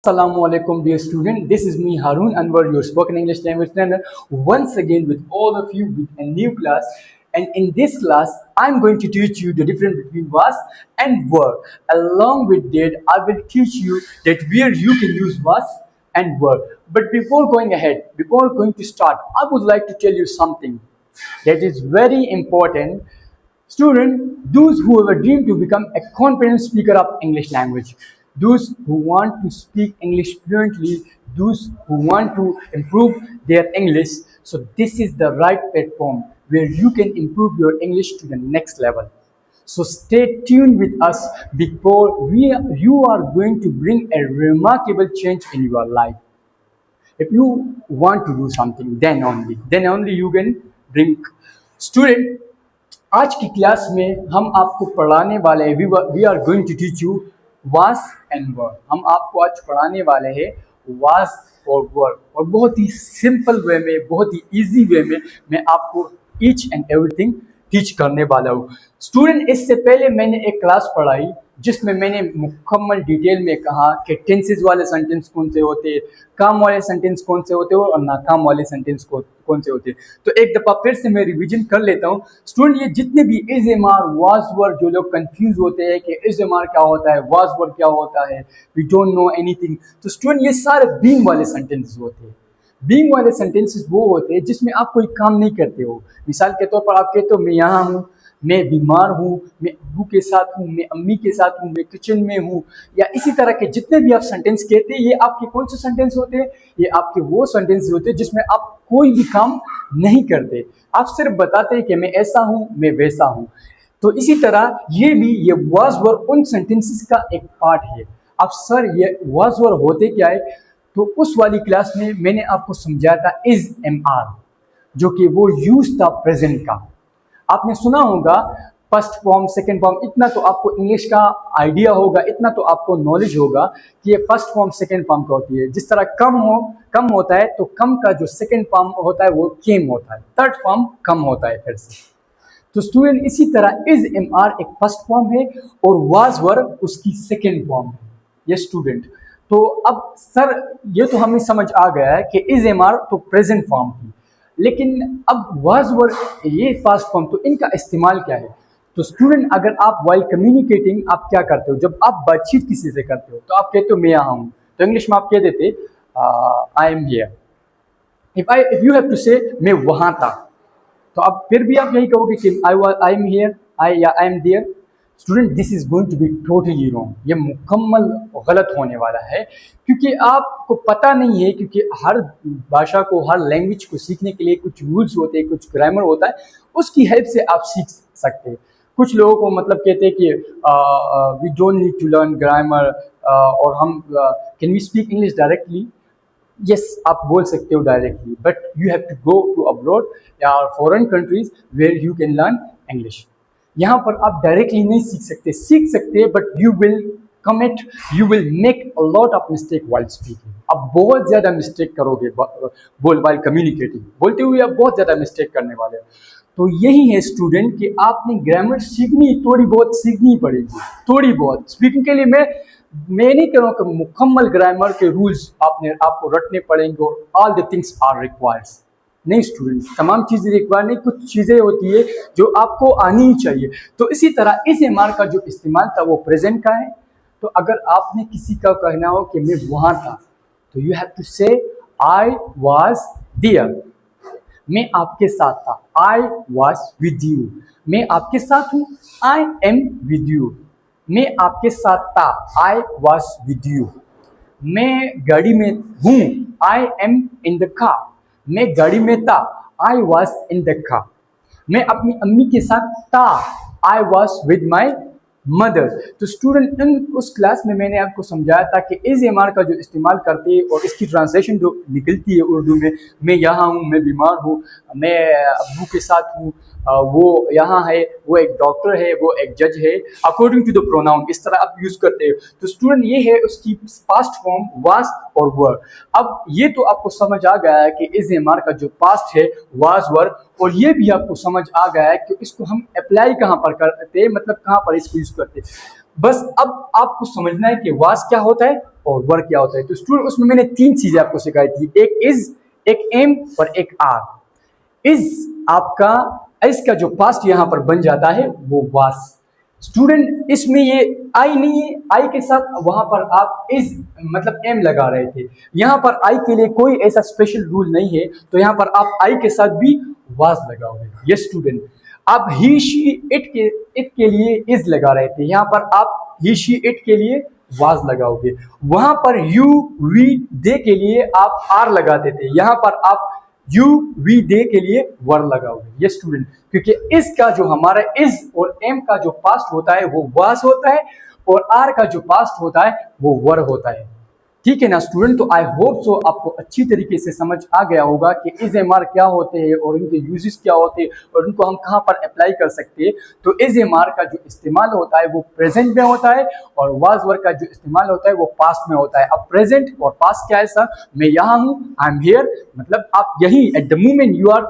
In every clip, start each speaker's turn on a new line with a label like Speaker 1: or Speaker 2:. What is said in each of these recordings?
Speaker 1: Assalamu alaikum, dear student. This is me, Harun Anwar, your spoken English language trainer, once again with all of you with a new class. And in this class, I'm going to teach you the difference between was and were. Along with that, I will teach you that where you can use was and were. But before going ahead, before going to start, I would like to tell you something that is very important. Student, those who have a dream to become a confident speaker of English language, those who want to speak English fluently, those who want to improve their English, so this is the right platform where you can improve your English to the next level. So stay tuned with us because you are going to bring a remarkable change in your life. If you want to do something, then only you can bring. Student, आज की class में हम आपको पढ़ाने वाले हैं we are going to teach you was and word. हम आपको आज पढ़ाने वाले हैं वास और वर्ड, और बहुत ही सिंपल वे में, बहुत ही इजी वे में मैं आपको ईच एंड एवरीथिंग टीच करने वाला हूँ. स्टूडेंट, इससे पहले मैंने एक क्लास पढ़ाई जिसमें मैंने मुकम्मल डिटेल में कहा कि टेंसेस वाले सेंटेंस कौन से होते, काम वाले सेंटेंस कौन से होते और नाकाम वाले सेंटेंस कौन से होते. तो एक दफ़ा फिर से मैं रिवीजन कर लेता हूँ. स्टूडेंट, ये जितने भी is am are was were, जो लोग कंफ्यूज होते हैं कि इज एम आर क्या होता है, वाज वर क्या होता है, वी डोंट नो एनीथिंग, तो स्टूडेंट ये सारे बीइंग वाले सेंटेंसेस होते हैं. बीइंग वाले सेंटेंसेस वो होते हैं जिसमें आप कोई काम नहीं करते हो. मिसाल के तौर पर आप कहते हो मैं यहाँ हूँ, मैं बीमार हूँ, मैं अब्बू के साथ हूँ, मैं अम्मी के साथ हूँ, मैं किचन में हूँ, या इसी तरह के जितने भी आप सेंटेंस कहते हैं, ये आपके कौन से सेंटेंस होते हैं? ये आपके वो सेंटेंस होते हैं जिसमें आप कोई भी काम नहीं करते, आप सिर्फ बताते हैं कि मैं ऐसा हूँ, मैं वैसा हूँ. तो इसी तरह ये वाज वर उन सेंटेंसेस का एक पार्ट है. अब सर ये वाज वर होते क्या है? तो उस वाली क्लास में मैंने आपको समझाया था इज एम आर, जो कि वो यूज था प्रेजेंट का. आपने सुना होगा फर्स्ट फॉर्म, सेकंड फॉर्म, इतना तो आपको इंग्लिश का आइडिया होगा, इतना तो आपको नॉलेज होगा कि ये फर्स्ट फॉर्म सेकंड फॉर्म का होती है. जिस तरह कम होता है तो कम का जो सेकंड फॉर्म होता है वो केम होता है, थर्ड फॉर्म कम होता है फिर से. तो स्टूडेंट, इसी तरह इज एम आर एक फर्स्ट फॉर्म है और वाज वर उसकी सेकेंड फॉर्म है. ये स्टूडेंट, तो अब सर ये तो हमें समझ आ गया है कि इज एम आर तो प्रेजेंट फॉर्म थी, लेकिन अब वाज वर ये पास्ट फॉर्म, तो इनका इस्तेमाल क्या है? तो स्टूडेंट, अगर आप वाइल कम्युनिकेटिंग आप क्या करते हो, जब आप बातचीत किसी से करते हो तो आप कहते हो मैं यहाँ हूँ, तो इंग्लिश में आप कह देते I am here. If you have to say मैं वहाँ था, तो अब फिर भी आप यही कहोगे कि I am here, I am there. Student, this is going to be totally wrong. ये मुकम्मल गलत होने वाला है, क्योंकि आपको पता नहीं है, क्योंकि हर भाषा को, हर लैंग्वेज को सीखने के लिए कुछ रूल्स होते हैं, कुछ ग्रामर होता है, उसकी हेल्प से आप सीख सकते हैं. कुछ लोगों को मतलब कहते हैं कि we don't need to learn grammar, और हम can we speak English directly. Yes, आप बोल सकते हो directly, but you have to go to abroad या foreign countries where you can learn English. यहाँ पर आप डायरेक्टली नहीं सीख सकते, but you will make a lot of mistake while speaking. आप बहुत ज़्यादा मिस्टेक करोगे वाइल कम्युनिकेटिंग, बोलते हुए आप बहुत ज़्यादा मिस्टेक करने वाले हो. तो यही है स्टूडेंट कि आपने ग्रामर थोड़ी बहुत सीखनी पड़ेगी, थोड़ी बहुत. स्पीकिंग के लिए मैं नहीं कह रहा हूँ कि मुकम्मल ग्रामर के रूल्स आपको रटने पड़ेंगे और all the things are required. नहीं स्टूडेंट्स, तमाम चीज़ें रिक्वायर नहीं, कुछ चीज़ें होती है जो आपको आनी ही चाहिए. तो इसी तरह इस एम आर का जो इस्तेमाल था वो प्रेजेंट का है. तो अगर आपने किसी का कहना हो कि मैं वहाँ था, तो यू हैव टू से आई वॉज देयर. मैं आपके साथ था, आई वॉज विद यू. मैं आपके साथ हूँ, आई एम विद यू. मैं आपके साथ था, आई वॉज विद यू. मैं गाड़ी में हूँ, I am in the car. मैं गाड़ी में था, I was in the car. मैं अपनी अम्मी के साथ था, I was with my mother. तो स्टूडेंट, उस क्लास में मैंने आपको समझाया था कि इज एम आर का जो इस्तेमाल करते हैं और इसकी ट्रांसलेशन जो निकलती है उर्दू में, मैं यहाँ हूँ, मैं बीमार हूँ, मैं अब्बू के साथ हूँ, वो यहाँ है, वो एक डॉक्टर है, वो एक जज है, अकॉर्डिंग टू द प्रोनाउन, इस तरह आप यूज़ करते हो. तो स्टूडेंट, ये है उसकी पास्ट फॉर्म वाज और वर. अब ये तो आपको समझ आ गया है कि इज एम आर का जो पास्ट है वाज वर, और ये भी आपको समझ आ गया है कि इसको हम अप्लाई कहाँ पर करते हैं, मतलब कहाँ पर इसको यूज़ करते हैं. बस अब आपको समझना है कि वाज क्या होता है और वर क्या होता है। तो स्टूडेंट उसमें मैंने 3 चीजें आपको सिखाई थी, एक इज, एक एम और एक आर। इज आपका, इसका जो पास्ट यहां पर बन जाता है वो वास। स्टूडेंट इसमें ये आई नहीं है, आई के साथ वहां पर आप इज मतलब एम लगा रहे थे। यहां पर आई के लिए कोई ऐसा स्पेशल रूल नहीं है, तो यहां पर आप आई के साथ भी वाज लगाओगे। यस स्टूडेंट, आप ही शी इट के लिए इज लगा रहे थे, यहां पर आप ही शी इट के लिए वाज लगाओगे। वहां पर यू वी दे के लिए आप आर लगाते थे, यहां पर आप यू वी दे के लिए वर लगाओगे। ये स्टूडेंट, क्योंकि इसका जो हमारा इज और एम का जो पास्ट होता है वो वाज होता है, और आर का जो पास्ट होता है वो वर होता है। ठीक है ना स्टूडेंट, तो आई होप सो आपको अच्छी तरीके से समझ आ गया होगा कि इज एम आर क्या होते हैं और उनके यूजेस क्या होते हैं और उनको हम कहाँ पर अप्लाई कर सकते हैं। तो इज एम आर का जो इस्तेमाल होता है वो प्रेजेंट में होता है, और वाज वर का जो इस्तेमाल होता है वो पास्ट में होता है। अब प्रेजेंट और पास्ट क्या है सर, मैं यहाँ हूँ, आई एम हियर, मतलब आप यहीं, at the moment you are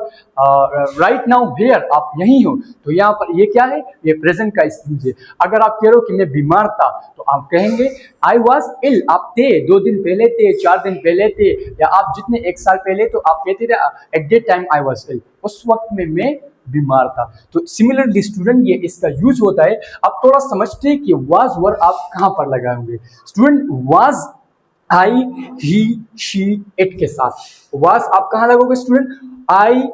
Speaker 1: right now here, आप यहीं हो। तो यहाँ पर ये क्या है, ये प्रेजेंट का यूज है। अगर आप कह रहे हो कि मैं बीमार था, तो आप कहेंगे आई वॉज इल, आप थे, 2 दिन पहले थे, 4 दिन पहले थे, या आप जितने 1 साल पहले, तो आप कहते थे at that time I was ill, उस वक्त में मैं बीमार था। तो सिमिलरली स्टूडेंट ये इसका यूज होता है। अब थोड़ा समझते हैं कि वाज वर आप कहां पर लगाएंगे। Student was I he she it के साथ, वाज आप कहां लगाओगे student, I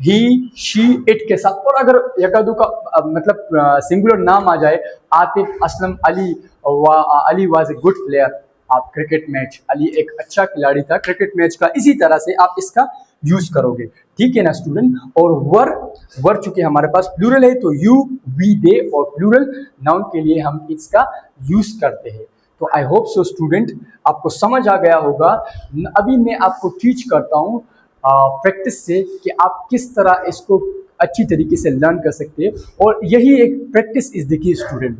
Speaker 1: he she it के साथ। और अगर यकादू का मतलब सिंगुलर नाम आ जाए, Atif, Aslam, Ali, Ali was a good player, आप क्रिकेट मैच, अली एक अच्छा खिलाड़ी था क्रिकेट मैच का, इसी तरह से आप इसका यूज करोगे। ठीक है ना स्टूडेंट। और वर, वर चूंकि हमारे पास प्लूरल है, तो यू वी दे और प्लूरल नाउन के लिए हम इसका यूज करते हैं। तो आई होप सो स्टूडेंट आपको समझ आ गया होगा। अभी मैं आपको टीच करता हूँ प्रैक्टिस से कि आप किस तरह इसको अच्छी तरीके से लर्न कर सकते हैं। और यही एक प्रैक्टिस इज देखिए स्टूडेंट,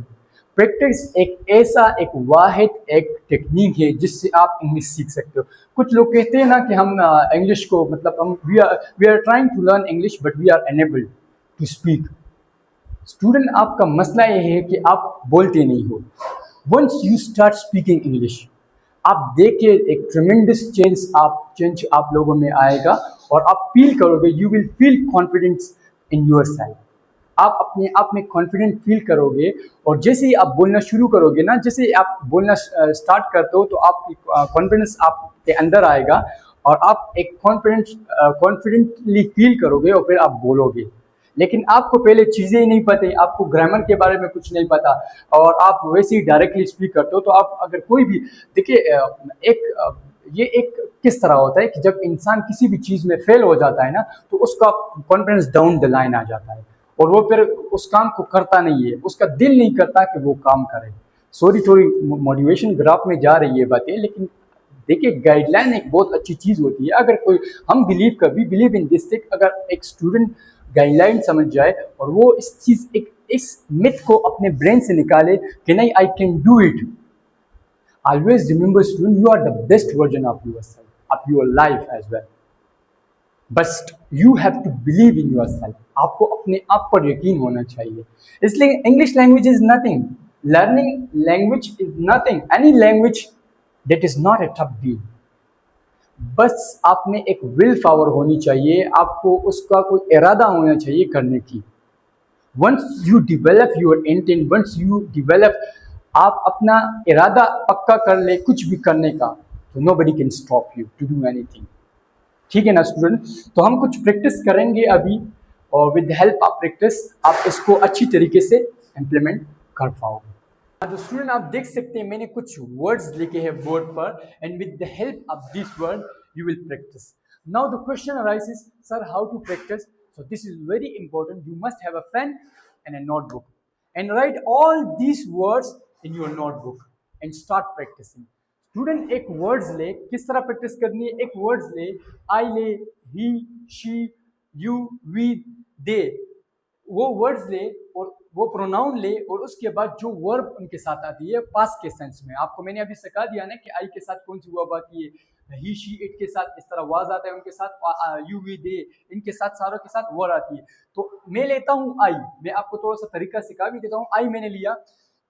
Speaker 1: प्रैक्टिस एक ऐसा एक वाहिद एक टेक्निक है जिससे आप इंग्लिश सीख सकते हो। कुछ लोग कहते हैं ना कि हम इंग्लिश को मतलब हम we are trying to learn English but we are unable to speak. Student आपका मसला ये है कि आप बोलते नहीं हो। Once you start speaking English, आप देखिए एक ट्रेमेंडस चेंज आप लोगों में आएगा, और आप फील करोगे, you will feel confidence in your self. आप अपने आप में कॉन्फिडेंट फील करोगे, और जैसे ही आप बोलना शुरू करोगे ना, जैसे ही आप बोलना स्टार्ट करते हो, तो आपकी कॉन्फिडेंस आपके अंदर आएगा, और आप एक कॉन्फिडेंटली फील करोगे, और फिर आप बोलोगे। लेकिन आपको पहले चीज़ें ही नहीं पता, आपको ग्रामर के बारे में कुछ नहीं पता, और आप वैसे ही डायरेक्टली स्पीक करते हो। तो आप अगर कोई भी देखिए ये एक किस तरह होता है कि जब इंसान किसी भी चीज़ में फेल हो जाता है ना, तो उसका कॉन्फिडेंस डाउन द लाइन आ जाता है, और वो फिर उस काम को करता नहीं है, उसका दिल नहीं करता कि वो काम करे। सॉरी, थोड़ी मोटिवेशन ग्राफ में जा रही है बातें, लेकिन देखिए गाइडलाइन एक बहुत अच्छी चीज़ होती है। अगर कोई हम बिलीव इन दिस थिंग, अगर एक स्टूडेंट गाइडलाइन समझ जाए और वो इस चीज़ इस मिथ को अपने ब्रेन से निकाले कि नहीं, I can do it. Always remember student, you are the best version of yourself, of your life as well, but you have to believe in yourself. आपको अपने आप पर यकीन होना चाहिए। इसलिए English language is nothing, learning language is nothing, any language that is not a tough deal. बस आप में एक विल पावर होनी चाहिए, आपको उसका कोई इरादा होना चाहिए करने की। Once you develop your intent, once you develop, आप अपना इरादा पक्का कर ले कुछ भी करने का, तो nobody can stop you to do anything. ठीक है ना स्टूडेंट। तो हम कुछ प्रैक्टिस करेंगे अभी, और with the help of practice आप इसको अच्छी तरीके से इम्प्लीमेंट कर पाओगे। तो स्टूडेंट आप देख सकते हैं मैंने कुछ वर्ड्स लिखे हैं बोर्ड पर, and with the help of this word you will practice. Now the question arises, sir, how to practice? So this is very important. You must have a pen and a notebook, and write all these words in your notebook and start practicing. Student एक words ले, किस तरह practice करनी है, एक words ले, आई ले, ही, she, you, we, दे, वो वर्ड्स ले और वो प्रोनाउन ले, और उसके बाद जो वर्ब उनके साथ आती है पास्ट के सेंस में। आपको मैंने अभी सिखा दिया ना कि आई के साथ कौन सी वर्ब आती है, ही शी इट के साथ इस तरह वाज आता है, उनके साथ यू वी दे, इनके साथ सारों के साथ वर्ब आती है। तो मैं लेता हूँ आई, मैं आपको थोड़ा सा तरीका सिखा भी देता हूँ। आई मैंने लिया,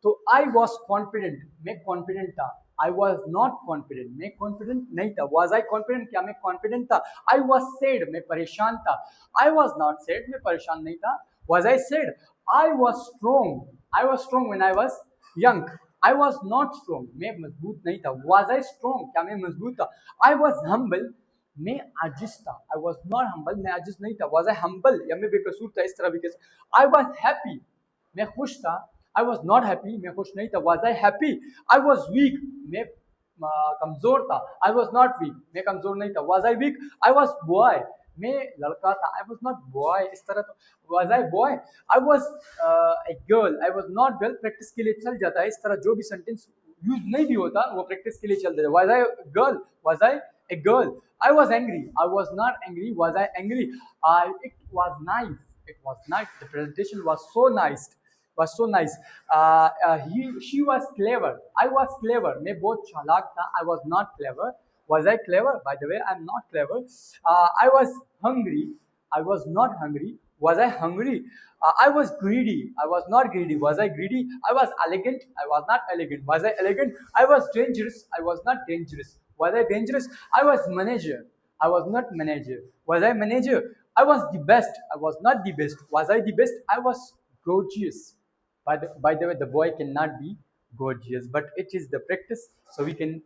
Speaker 1: तो आई वॉज कॉन्फिडेंट, मैं कॉन्फिडेंट था। I was not confident. मैं confident नहीं था. Was I confident? क्या मैं confident था? I was sad. मैं परेशान था. I was not sad. मैं परेशान नहीं था. Was I sad? I was strong. I was strong when I was young. I was not strong. मैं मजबूत नहीं था. Was I strong? क्या मैं मजबूत था? I was humble. मैं आजिज था. I was not humble. मैं आजिज नहीं था. Was I humble? या मैं बेकसूर था. इस तरह भी कैसे? I was happy. मैं खुश था. I was not happy. मैं खुश नहीं था. Was I happy? I was weak. मैं कमजोर था. I was not weak. मैं कमजोर नहीं था. Was I weak? I was boy. मैं लड़का था. I was not boy. इस तरह तो was I boy? I was a girl. I was not girl. Practice के लिए चल जाता है. इस तरह जो भी सेंटेंस यूज नहीं भी होता वो प्रैक्टिस के लिए चल जाता है. Was I girl? Was I a girl? I was angry. I was not angry. Was I angry? It was nice. It was nice. The presentation was so nice. Was so nice. She was clever. I was clever. मैं बहुत चालाक था. I was not clever. Was I clever? By the way, I'm not clever. I was hungry. I was not hungry. Was I hungry? I was greedy. I was not greedy. Was I greedy? I was elegant. I was not elegant. Was I elegant? I was dangerous. I was not dangerous. Was I dangerous? I was manager. I was not manager. Was I manager? I was the best. I was not the best. Was I the best? I was gorgeous. By the way, the boy cannot be gorgeous, but it is the practice, so we can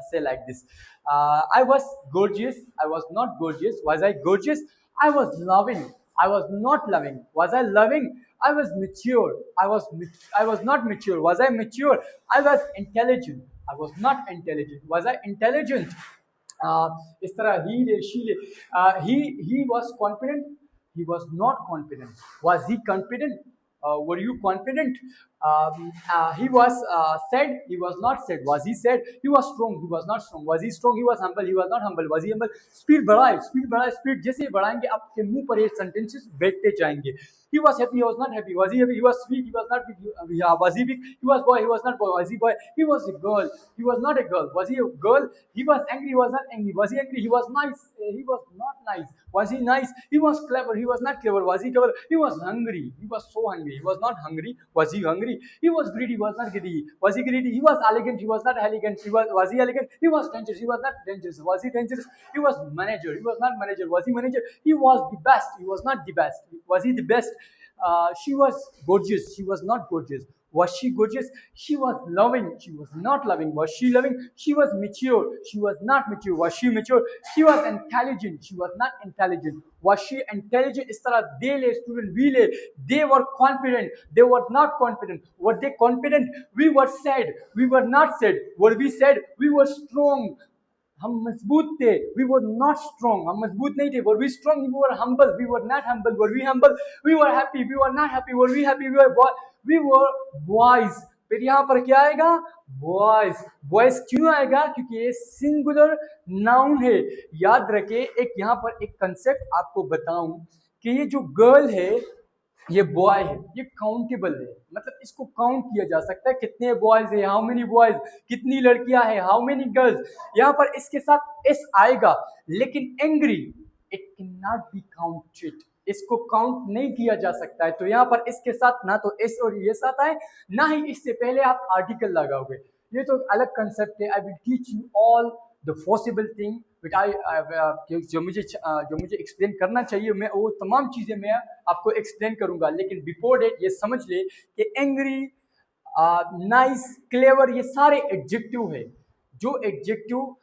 Speaker 1: say like this. I was gorgeous. I was not gorgeous. Was I gorgeous? I was loving. I was not loving. Was I loving? I was mature. I was not mature. Was I mature? I was intelligent. I was not intelligent. Was I intelligent? इस तरह he was confident. He was not confident. Was he confident? Were you confident? He was sad. He was not sad. Was he sad? He was strong. He was not strong. Was he strong? He was humble. He was not humble. Was he humble? Speed बढ़ाए. Speed बढ़ाए. Speed जैसे बढ़ाएंगे आपके मुंह पर ये sentences बैठते जाएंगे. He was happy. He was not happy. Was he happy? He was weak. He was not weak. Yeah. Was he weak? He was boy. He was not boy. Was he boy? He was a girl. He was not a girl. Was he a girl? He was angry. He was not angry. Was he angry? He was nice. He was not nice. Was he nice? He was clever. He was not clever. Was he clever? He was hungry. He was so hungry. He was not hungry. Was he hungry? He was greedy. He was not greedy. Was he greedy? He was elegant. He was not elegant. Was he elegant? He was dangerous. He was not dangerous. Was he dangerous? He was manager. He was not manager. Was he manager? He was the best. He was not the best. Was he the best? She was gorgeous. She was not gorgeous. Was she gorgeous? She was loving. She was not loving. Was she loving? She was mature. She was not mature. Was she mature? She was intelligent. She was not intelligent. Was she intelligent? इस तरह they ले student we ले. They were confident. They were not confident. Were they confident? We were sad. We were not sad. Were we sad? We were strong. हम मजबूत थे. We were not strong. हम मजबूत नहीं थे. Were we strong? We were humble. We were not humble. Were we humble? We were happy. We were not happy. Were we happy? We were boys. फिर यहाँ पर क्या आएगा? Boys. Boys क्यों आएगा? क्योंकि ये सिंगुलर नाउन है. याद रखे. एक यहाँ पर एक कंसेप्ट आपको बताऊं कि ये जो गर्ल है ये बॉय है, ये काउंटेबल है. मतलब इसको काउंट किया जा सकता है. कितने बॉयज है? How many boys. कितनी लड़कियां हैं? How many girls. यहाँ पर इसके साथ एस आएगा. लेकिन angry it can not be counted. इसको काउंट नहीं किया जा सकता है. तो यहाँ पर इसके साथ ना तो एस और ये साथ आए, ना ही इससे पहले आप आर्टिकल लगाओगे. ये तो अलग कंसेप्ट है. I will teach you all the possible thing जो मुझे एक्सप्लेन करना चाहिए. मैं वो तमाम चीजें मैं आपको एक्सप्लेन करूंगा. लेकिन बिफोर डेट ये समझ ले कि एंग्री, नाइस, क्लेवर ये सारे एडजेक्टिव है. जो एडजेक्टिव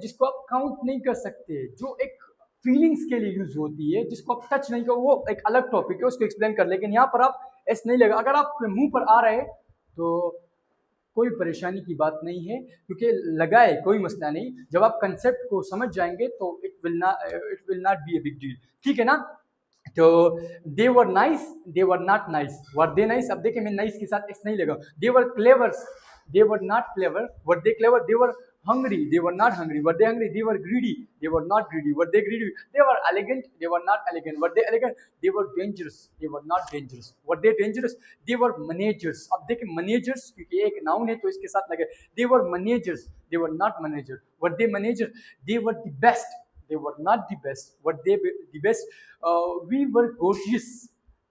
Speaker 1: जिसको आप काउंट नहीं कर सकते, जो एक फीलिंग्स के लिए यूज होती है, जिसको आप टच नहीं करो, वो एक अलग टॉपिक है, उसको एक्सप्लेन कर. लेकिन यहाँ पर आप ऐसे नहीं लगा. अगर आपके मुंह पर आ रहे तो कोई परेशानी की बात नहीं है, क्योंकि लगाए कोई मसला नहीं. जब आप कंसेप्ट को समझ जाएंगे तो it will not be a big deal. ठीक है ना. तो they were nice, they were not nice. Were they nice. अब देखिए मैं नाइस के साथ इस नहीं लगा. They were clevers, they were not clever. Were they clever? They were hungry. They were not hungry. Were they hungry? They were greedy. They were not greedy. Were they greedy? They were elegant. They were not elegant. Were they elegant? They were dangerous. They were not dangerous. Were they dangerous? They were managers. अब देखिए managers क्योंकि एक noun है तो इसके साथ लगे. They were managers. They were not managers. Were they managers? They were the best. They were not the best. Were they the best? We were gorgeous.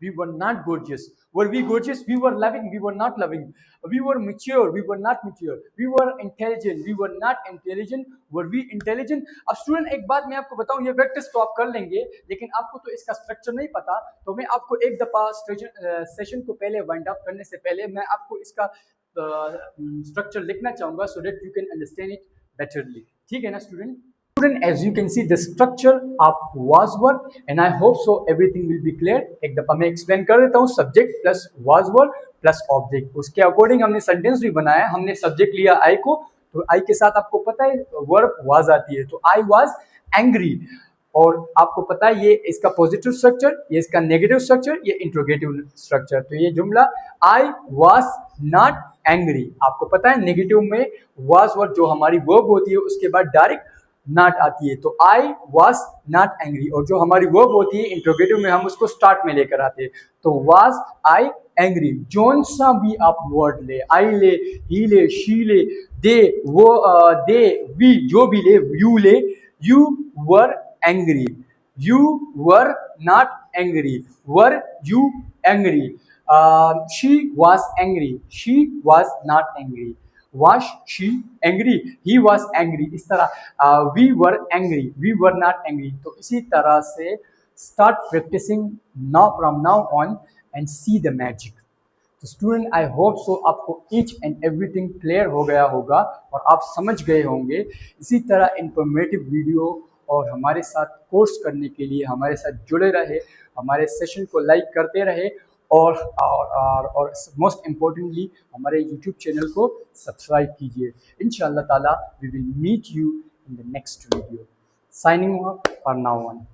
Speaker 1: We were not gorgeous. Were we gorgeous? We were loving. We were not loving. We were mature. We were not mature. We were intelligent. We wर not intelligent. Were we intelligent? अब student एक बात मैं आपको बताऊं, ये practice तो आप कर लेंगे, लेकिन आपको तो इसका स्ट्रक्चर नहीं पता, तो मैं आपको एक दफा सेशन को पहले वाइंड अप करने से पहले मैं आपको इसका स्ट्रक्चर लिखना चाहूंगा, so that you can understand it betterly. ठीक है ना student? Student, as you can see the structure of was were, and I hope so everything will be clear. एक दफा मैं एक्सप्लेन कर देता हूँ. Subject plus was were plus object, उसके अकॉर्डिंग हमने सेंटेंस भी बनाया. हमने सब्जेक्ट लिया आई को, तो आई के साथ आपको पता है वर्ब was आती है, तो आई was angry. और आपको पता है ये इसका पॉजिटिव स्ट्रक्चर, ये इसका नेगेटिव स्ट्रक्चर, ये इंट्रोगेटिव स्ट्रक्चर. तो ये जुमला आई was not angry, आपको पता है नेगेटिव में was were जो हमारी वर्ब होती है उसके बाद डायरेक्ट नॉट आती है, तो आई वॉज नॉट एंग्री. और जो हमारी वर्ब होती है इंट्रोगेटिव में हम उसको स्टार्ट में लेकर आते हैं, तो वॉज आई एंग्री. जोन सा भी आप वर्ड ले, आई ले, ही ले, शी ले, दे, वो दे, वी, जो भी ले, यू ले, you were angry. You were not angry. Were you angry? She was angry. She was not angry. Was she angry? He was angry. इस तरह we were angry, we were not angry. तो इसी तरह से start practicing now from now on and see the magic. तो student I hope so आपको each and everything clear हो गया होगा और आप समझ गए होंगे. इसी तरह इंफॉर्मेटिव वीडियो और हमारे साथ कोर्स करने के लिए हमारे साथ जुड़े रहे, हमारे सेशन को लाइक करते रहे और मोस्ट इम्पोर्टेंटली हमारे यूट्यूब चैनल को सब्सक्राइब कीजिए. इंशाअल्लाह ताला we will meet you in the next video. Signing off for now on.